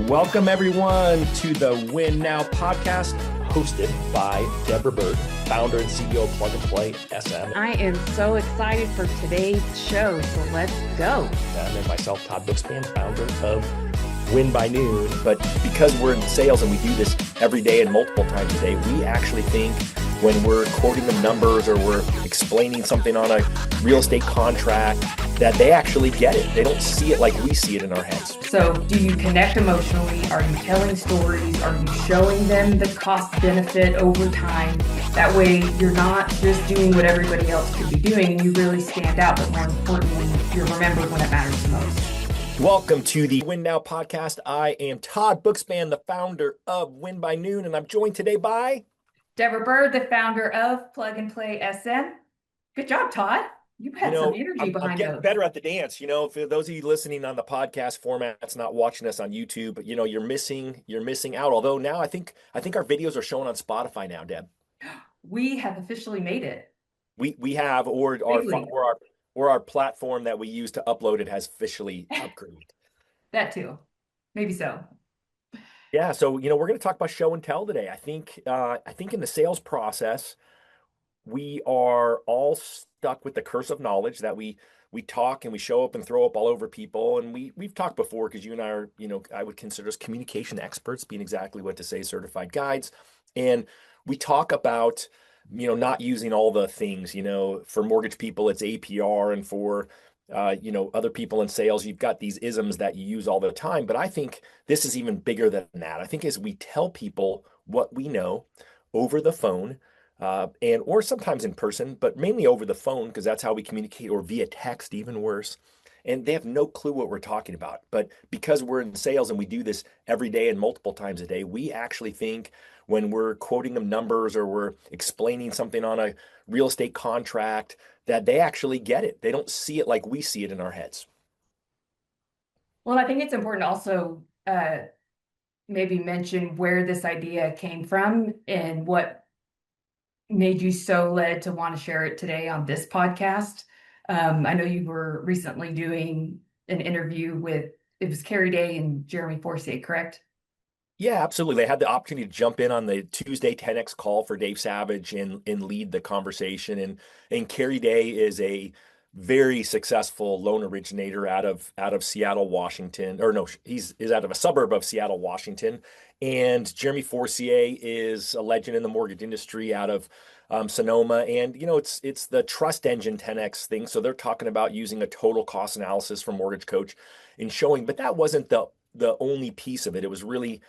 Welcome, everyone, to the Win Now podcast, hosted by Deborah Byrd, founder and CEO of Plug and Play SM. I am so excited for today's show, so let's go. And then myself, Todd Bookspan, founder of Win by Noon. But because we're in sales and we do this every day and multiple times a day, we actually think when we're quoting them numbers or we're explaining something on a real estate contract, that they actually get it. They don't see it like we see it in our heads. So do you connect emotionally? Are you telling stories? Are you showing them the cost benefit over time? That way you're not just doing what everybody else could be doing and you really stand out, but more importantly, you're remembered when it matters the most. Welcome to the Win Now podcast. I am Todd Bookspan, the founder of Win by Noon, and I'm joined today by Deborah Byrd, the founder of Plug and Play SM. Good job, Todd. You had some energy behind I'm getting those. better at the dance. For those of you listening on the podcast format, that's not watching us on YouTube, you're missing out. Although now I think our videos are showing on Spotify now, Deb. We have officially made it. We have, or our platform that we use to upload it has officially upgraded. That too. Maybe so. Yeah, so we're going to talk about show and tell today. I think in the sales process, we are all stuck with the curse of knowledge that we talk and we show up and throw up all over people. And we've talked before because you and I are, I would consider us communication experts, being exactly what to say, certified guides. And we talk about, not using all the things, for mortgage people, it's APR, and for other people in sales, you've got these isms that you use all the time. But I think this is even bigger than that. I think as we tell people what we know over the phone, or sometimes in person, but mainly over the phone, because that's how we communicate, or via text, even worse. And they have no clue what we're talking about. But because we're in sales and we do this every day and multiple times a day, we actually think when we're quoting them numbers or we're explaining something on a real estate contract, that they actually get it. They don't see it like we see it in our heads. Well, I think it's important to also maybe mention where this idea came from and what made you so led to want to share it today on this podcast. I know you were recently doing an interview with, it was Carrie Day and Jeremy Forcier, correct? Yeah, absolutely. I had the opportunity to jump in on the Tuesday 10X call for Dave Savage and lead the conversation. And Carrie Day is a very successful loan originator out of Seattle, Washington, or no, is out of a suburb of Seattle, Washington. And Jeremy Forcier is a legend in the mortgage industry out of Sonoma. And it's the trust engine 10X thing. So they're talking about using a total cost analysis from Mortgage Coach and showing, but that wasn't the only piece of it. It was really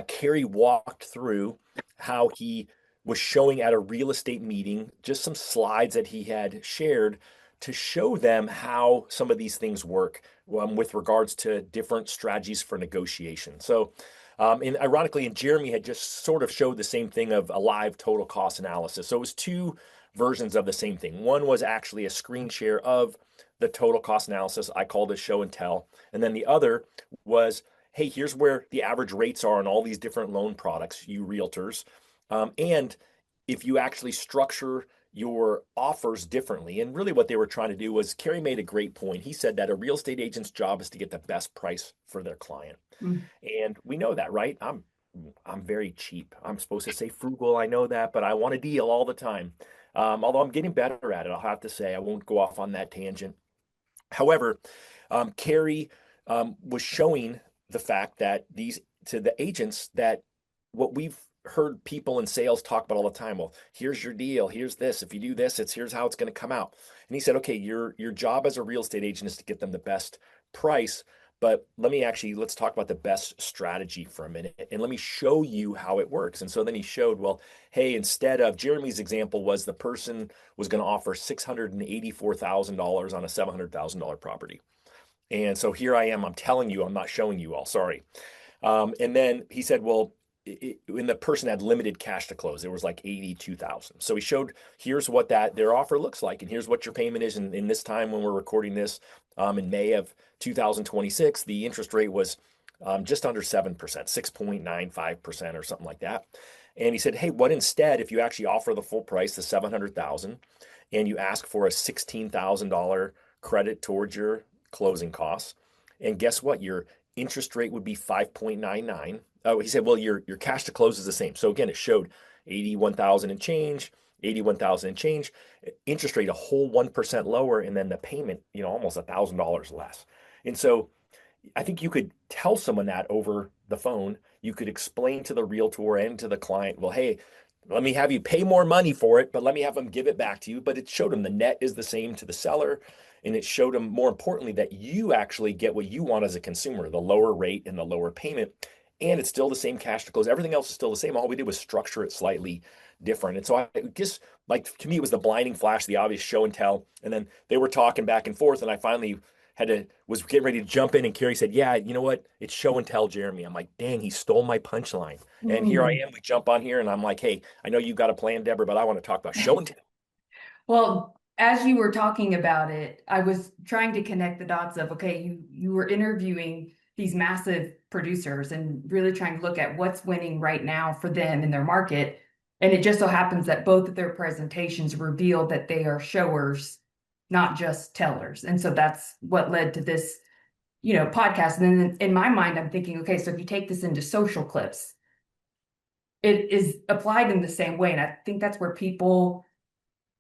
Carrie walked through how he was showing at a real estate meeting, just some slides that he had shared to show them how some of these things work with regards to different strategies for negotiation. So, and ironically, Jeremy had just sort of showed the same thing of a live total cost analysis. So it was two versions of the same thing. One was actually a screen share of the total cost analysis. I called it show and tell. And then the other was, hey, here's where the average rates are on all these different loan products, you realtors. And if you actually structure your offers differently, and really what they were trying to do was, Kerry made a great point. He said that a real estate agent's job is to get the best price for their client. And we know that, right? I'm very cheap. I'm supposed to say frugal. I know that, but I want a deal all the time. Although I'm getting better at it, I'll have to say. I won't go off on that tangent. However, Kerry was showing the fact that to the agents, that what we've heard people in sales talk about all the time. Well, here's your deal. Here's this. If you do this, here's how it's going to come out. And he said, okay, your job as a real estate agent is to get them the best price. But let's talk about the best strategy for a minute. And let me show you how it works. And so then he showed, well, hey, instead of Jeremy's example was the person was going to offer $684,000 on a $700,000 property. And so here I am, I'm telling you, I'm not showing you all, sorry. And then he said, well, when the person had limited cash to close, it was like 82,000. So he showed, here's what their offer looks like, and here's what your payment is. And in this time when we're recording this, in May of 2026, the interest rate was just under 7%, 6.95% or something like that. And he said, hey, what instead, if you actually offer the full price, the 700,000, and you ask for a $16,000 credit towards your closing costs, and guess what? Your interest rate would be 5.99. Oh, he said, well, your cash to close is the same. So again, it showed 81,000 and change, 81,000 and change, interest rate a whole 1% lower, and then the payment, almost $1,000 less. And so I think you could tell someone that over the phone. You could explain to the realtor and to the client, well, hey, let me have you pay more money for it, but let me have them give it back to you. But it showed them the net is the same to the seller. And it showed them, more importantly, that you actually get what you want as a consumer, the lower rate and the lower payment. And it's still the same cash to close. Everything else is still the same. All we did was structure it slightly different. And so I just, like, to me, it was the blinding flash, the obvious show and tell. And then they were talking back and forth. And I finally was getting ready to jump in, and Carrie said, yeah, you know what? It's show and tell, Jeremy. I'm like, dang, he stole my punchline. And here I Mm. am. We jump on here, and I'm like, hey, I know you got a plan, Deborah, but I want to talk about show and tell. Well, as you were talking about it, I was trying to connect the dots of, okay, you were interviewing these massive producers and really trying to look at what's winning right now for them in their market. And it just so happens that both of their presentations revealed that they are showers, not just tellers. And so that's what led to this, podcast. And then in my mind, I'm thinking, okay, so if you take this into social clips, it is applied in the same way. And I think that's where people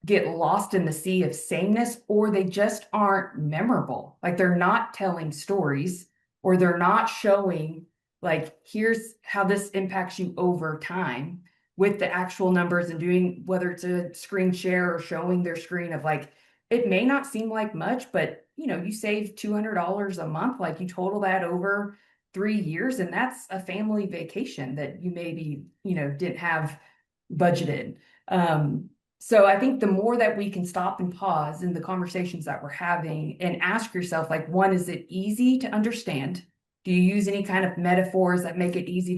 get lost in the sea of sameness, or they just aren't memorable. Like they're not telling stories, or they're not showing, like, here's how this impacts you over time with the actual numbers, and doing, whether it's a screen share or showing their screen of, like, it may not seem like much, but you save $200 a month, like you total that over 3 years, and that's a family vacation that you maybe, didn't have budgeted. So I think the more that we can stop and pause in the conversations that we're having and ask yourself, like, one, is it easy to understand? Do you use any kind of metaphors that make it easy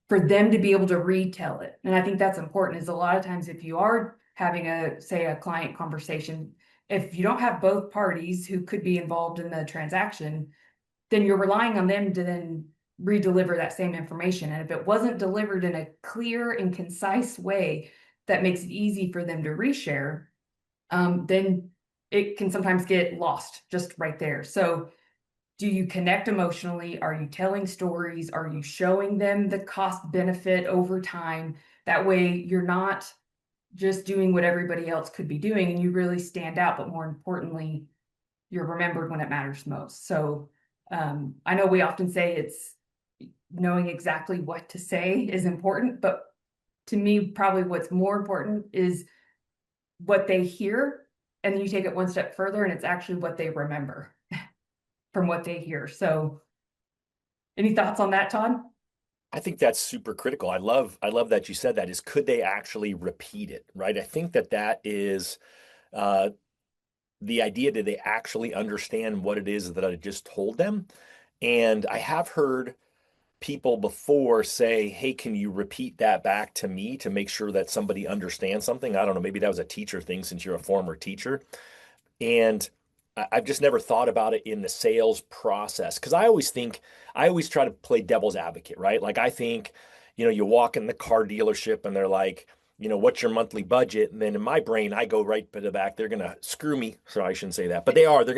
for them to be able to retell it? And I think that's important, is a lot of times if you are having say a client conversation, if you don't have both parties who could be involved in the transaction, then you're relying on them to then redeliver that same information. And if it wasn't delivered in a clear and concise way that makes it easy for them to reshare, then it can sometimes get lost just right there. So do you connect emotionally? Are you telling stories? Are you showing them the cost benefit over time? That way you're not just doing what everybody else could be doing, and you really stand out, but more importantly, you're remembered when it matters most. So I know we often say it's knowing exactly what to say is important, but to me, probably what's more important is what they hear. And then you take it one step further, and it's actually what they remember from what they hear. So any thoughts on that, Todd? I think that's super critical. I love that you said that, is could they actually repeat it, right? I think that is uh, the idea. Did they actually understand what it is that I just told them? And I have heard people before say, hey, can you repeat that back to me to make sure that somebody understands something? I don't know. Maybe that was a teacher thing since you're a former teacher. And have just never thought about it in the sales process, because I always try to play devil's advocate, right? Like I think, you walk in the car dealership and they're like, what's your monthly budget? And then in my brain, I go right to the back. They're going to screw me. So I shouldn't say that, but all they're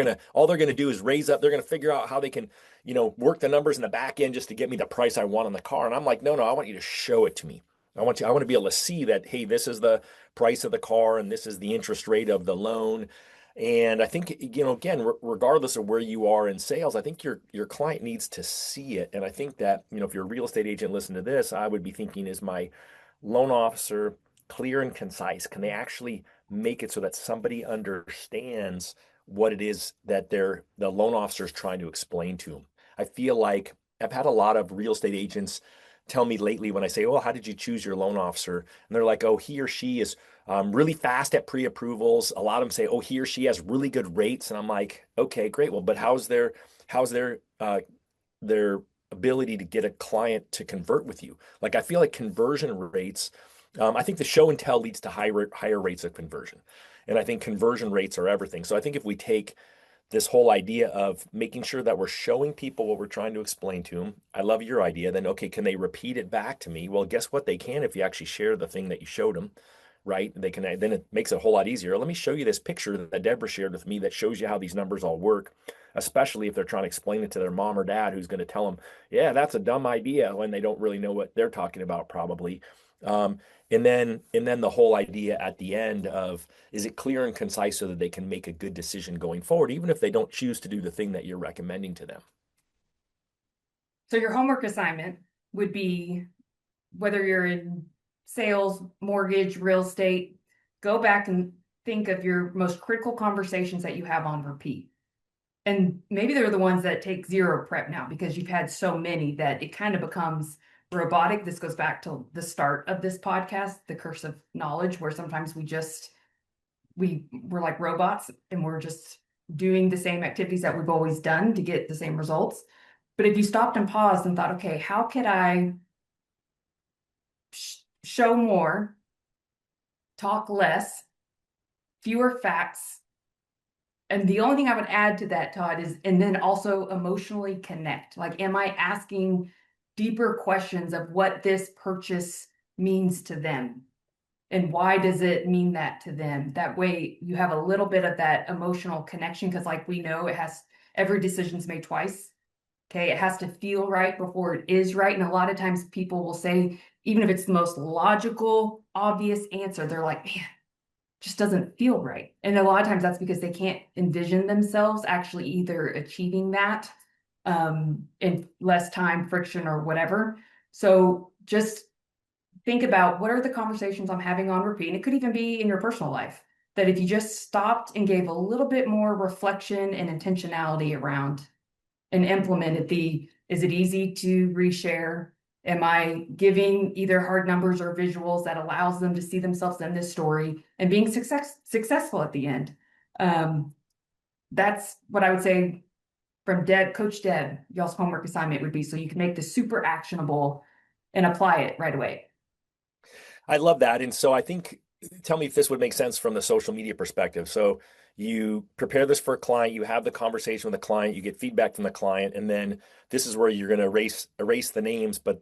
going to do is raise up. They're going to figure out how they can, work the numbers in the back end just to get me the price I want on the car. And I'm like, no, I want you to show it to me. I want to be able to see that, hey, this is the price of the car and this is the interest rate of the loan. And I think, again, regardless of where you are in sales, I think your client needs to see it. And I think that, if you're a real estate agent, listen to this, I would be thinking, is my loan officer clear and concise? Can they actually make it so that somebody understands what it is that the loan officer is trying to explain to them? I feel like I've had a lot of real estate agents tell me lately when I say, oh, how did you choose your loan officer? And they're like, oh, he or she is really fast at pre-approvals. A lot of them say, oh, he or she has really good rates. And I'm like, okay, great. Well, but how's their ability to get a client to convert with you? Like, I feel like conversion rates, I think the show and tell leads to higher rates of conversion. And I think conversion rates are everything. So I think if we take this whole idea of making sure that we're showing people what we're trying to explain to them. I love your idea. Then, okay, can they repeat it back to me? Well, guess what? They can if you actually share the thing that you showed them, right? They can, then it makes it a whole lot easier. Let me show you this picture that Deborah shared with me that shows you how these numbers all work. especially if they're trying to explain it to their mom or dad, who's going to tell them, yeah, that's a dumb idea, when they don't really know what they're talking about, probably. Um, and then the whole idea at the end of, is it clear and concise so that they can make a good decision going forward, even if they don't choose to do the thing that you're recommending to them. So your homework assignment would be, whether you're in sales, mortgage, real estate, go back and think of your most critical conversations that you have on repeat. And maybe they're the ones that take zero prep now because you've had so many that it kind of becomes robotic. This goes back to the start of this podcast, the curse of knowledge, where sometimes we're like robots and we're just doing the same activities that we've always done to get the same results. But if you stopped and paused and thought, okay, how could I show more, talk less, fewer facts? And the only thing I would add to that, Todd, is, and then also emotionally connect. Like, am I asking deeper questions of what this purchase means to them? And why does it mean that to them? That way you have a little bit of that emotional connection, because like we know, every decision's made twice. Okay, it has to feel right before it is right. And a lot of times people will say, even if it's the most logical, obvious answer, they're like, man, just doesn't feel right. And a lot of times that's because they can't envision themselves actually either achieving that in less time, friction, or whatever. So just think about, what are the conversations I'm having on repeat? And it could even be in your personal life, that if you just stopped and gave a little bit more reflection and intentionality around and implemented is it easy to reshare? Am I giving either hard numbers or visuals that allows them to see themselves in this story and being successful at the end? That's what I would say from Coach Deb, y'all's homework assignment would be, so you can make this super actionable and apply it right away. I love that. And so I think, tell me if this would make sense from the social media perspective. So you prepare this for a client, you have the conversation with the client, you get feedback from the client, and then this is where you're going to erase the names, but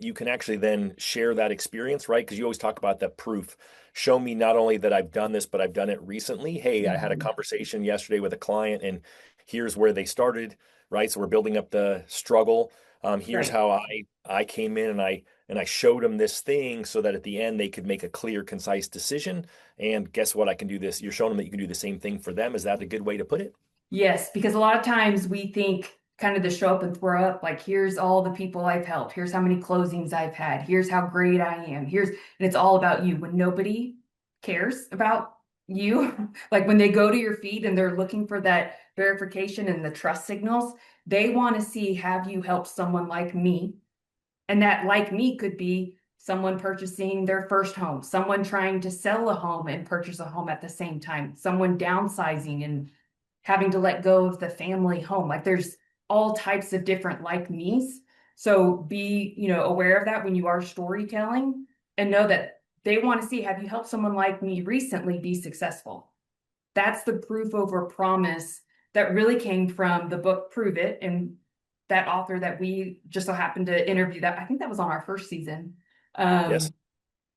you can actually then share that experience, right? Because you always talk about that proof. Show me not only that I've done this, but I've done it recently. Hey, I had a Mhm. conversation yesterday with a client, and here's where they started, right? So we're building up the struggle. Here's Right. how I came in, and I showed them this thing so that at the end they could make a clear, concise decision. And guess what? I can do this. You're showing them that you can do the same thing for them. Is that a good way to put it? Yes, because a lot of times we think kind of the show up and throw up, like, here's all the people I've helped, here's how many closings I've had, here's how great I am, and it's all about you, when nobody cares about you. Like when they go to your feed and they're looking for that verification and the trust signals, they want to see, have you helped someone like me? And that like me could be someone purchasing their first home, someone trying to sell a home and purchase a home at the same time, someone downsizing and having to let go of the family home. Like there's all types of different like me's. So be, aware of that when you are storytelling, and know that they want to see, have you helped someone like me recently be successful? That's the proof over promise that really came from the book Prove It. And that author that we just so happened to interview, that I think that was on our first season, Yes.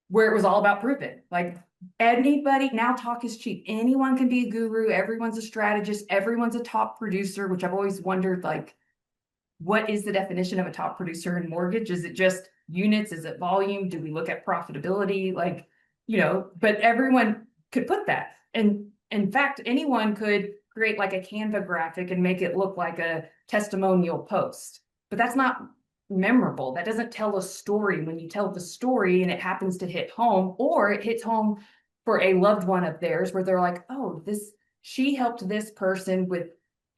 where it was all about prove it. Like, anybody, now talk is cheap. Anyone can be a guru. Everyone's a strategist. Everyone's a top producer, which I've always wondered, like, what is the definition of a top producer in mortgage? Is it just units? Is it volume? Do we look at profitability? Like, but everyone could put that. And in fact, anyone could create like a Canva graphic and make it look like a testimonial post. But that's not memorable. That doesn't tell a story. When you tell the story and it happens to hit home, or it hits home for a loved one of theirs, where they're like, oh, she helped this person with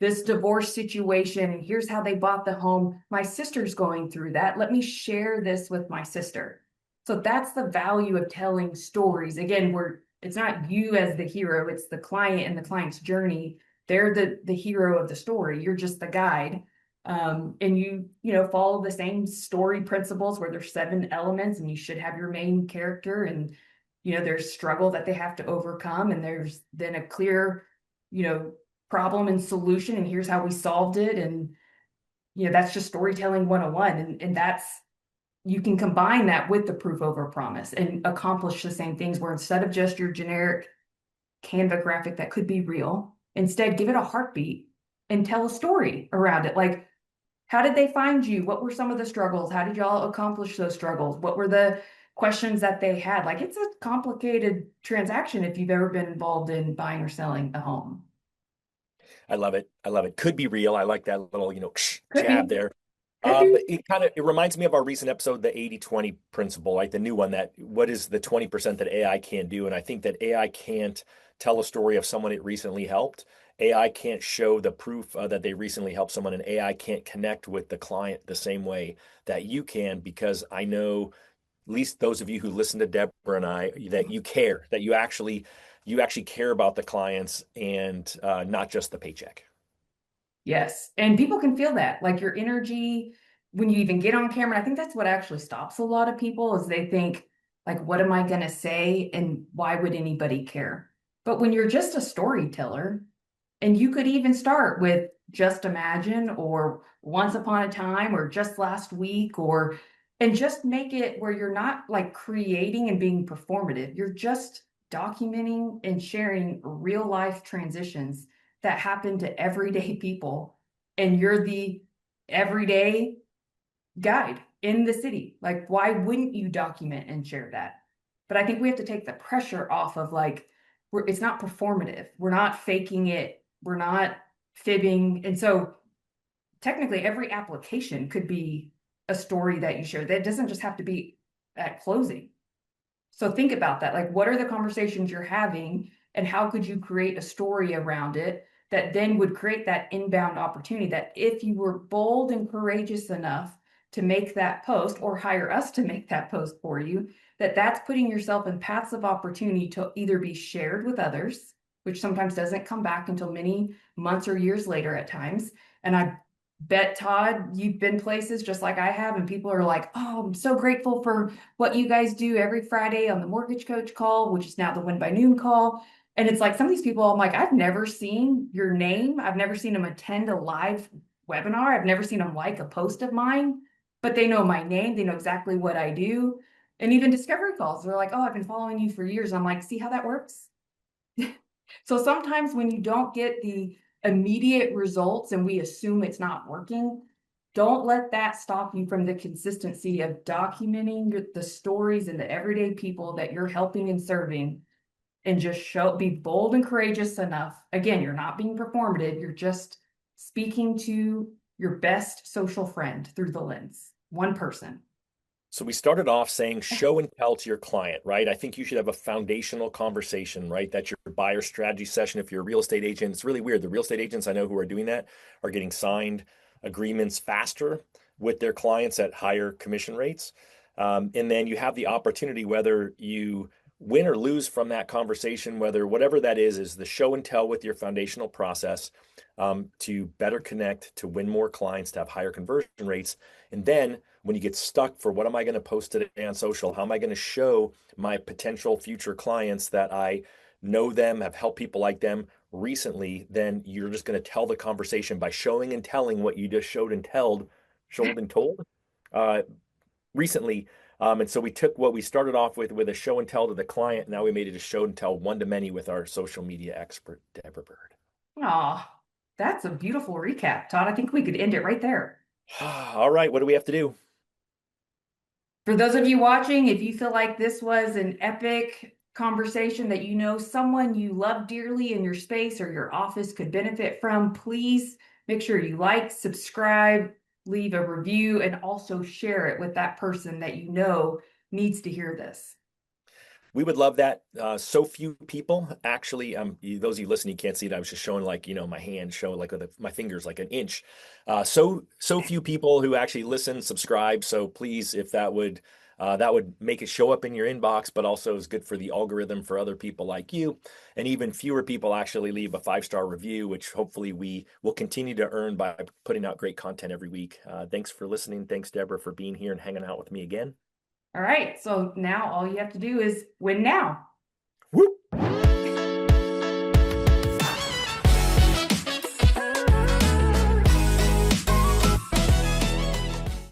this divorce situation, and here's how they bought the home. My sister's going through that. Let me share this with my sister. So that's the value of telling stories. Again, it's not you as the hero, it's the client and the client's journey. They're the hero of the story. You're just the guide. And follow the same story principles, where there's 7 elements and you should have your main character, and there's struggle that they have to overcome, and there's then a clear, you know, problem and solution, and here's how we solved it. And that's just storytelling 101. And that's, you can combine that with the proof over promise and accomplish the same things, where instead of just your generic Canva graphic that could be real, instead give it a heartbeat and tell a story around it. Like, how did they find you? What were some of the struggles? How did y'all accomplish those struggles? What were the questions that they had? Like, it's a complicated transaction if you've ever been involved in buying or selling a home. I love it. I love it. Could be real. I like that little, Could jab be, there. could be. But it reminds me of our recent episode, the 80-20 principle, like the new one, that what is the 20% that AI can't do? And I think that AI can't tell a story of someone it recently helped. AI can't show the proof that they recently helped someone, and AI can't connect with the client the same way that you can, because I know, at least those of you who listen to Deborah and I, that you care, that you actually care about the clients and not just the paycheck. Yes. And people can feel that, like your energy when you even get on camera. I think that's what actually stops a lot of people is they think, like, what am I going to say? And why would anybody care? But when you're just a storyteller, and you could even start with just imagine or once upon a time or just last week or and just make it where you're not like creating and being performative. You're just documenting and sharing real life transitions that happen to everyday people. And you're the everyday guide in the city. Like, why wouldn't you document and share that? But I think we have to take the pressure off of like, it's not performative. We're not faking it. We're not fibbing. And so technically every application could be a story that you share. That doesn't just have to be at closing. So think about that. Like, what are the conversations you're having, and how could you create a story around it that then would create that inbound opportunity that if you were bold and courageous enough to make that post or hire us to make that post for you, that's putting yourself in paths of opportunity to either be shared with others, which sometimes doesn't come back until many months or years later at times. And I bet, Todd, you've been places just like I have, and people are like, oh, I'm so grateful for what you guys do every Friday on the mortgage coach call, which is now the Win by Noon call. And it's like some of these people, I'm like, I've never seen your name. I've never seen them attend a live webinar. I've never seen them like a post of mine, but they know my name. They know exactly what I do. And even discovery calls, they're like, oh, I've been following you for years. I'm like, see how that works? So sometimes when you don't get the immediate results and we assume it's not working, don't let that stop you from the consistency of documenting the stories and the everyday people that you're helping and serving, and just be bold and courageous enough. Again, you're not being performative. You're just speaking to your best social friend through the lens, one person. So we started off saying show and tell to your client, right? I think you should have a foundational conversation, right? That's your buyer strategy session. If you're a real estate agent, it's really weird. The real estate agents I know who are doing that are getting signed agreements faster with their clients at higher commission rates. And then you have the opportunity, whether you win or lose from that conversation, whether whatever that is the show and tell with your foundational process, to better connect, to win more clients, to have higher conversion rates. And then when you get stuck for what am I going to post today on social? How am I going to show my potential future clients that I know them, have helped people like them recently? Then you're just going to tell the conversation by showing and telling what you just showed and told uh, recently. And so we took what we started off with a show and tell to the client. Now we made it a show and tell one to many with our social media expert, Deborah Byrd. Oh, that's a beautiful recap, Todd. I think we could end it right there. All right, what do we have to do? For those of you watching, if you feel like this was an epic conversation that you know someone you love dearly in your space or your office could benefit from, please make sure you like, subscribe, leave a review, and also share it with that person that you know needs to hear this. We would love that. So few people actually, those of you listening, you can't see it. I was just showing like, my hand showing like with my fingers, like an inch. So few people who actually listen, subscribe. So please, if that would make it show up in your inbox, but also is good for the algorithm for other people like you. And even fewer people actually leave a 5-star review, which hopefully we will continue to earn by putting out great content every week. Thanks for listening. Thanks, Deborah, for being here and hanging out with me again. All right, so now all you have to do is win now.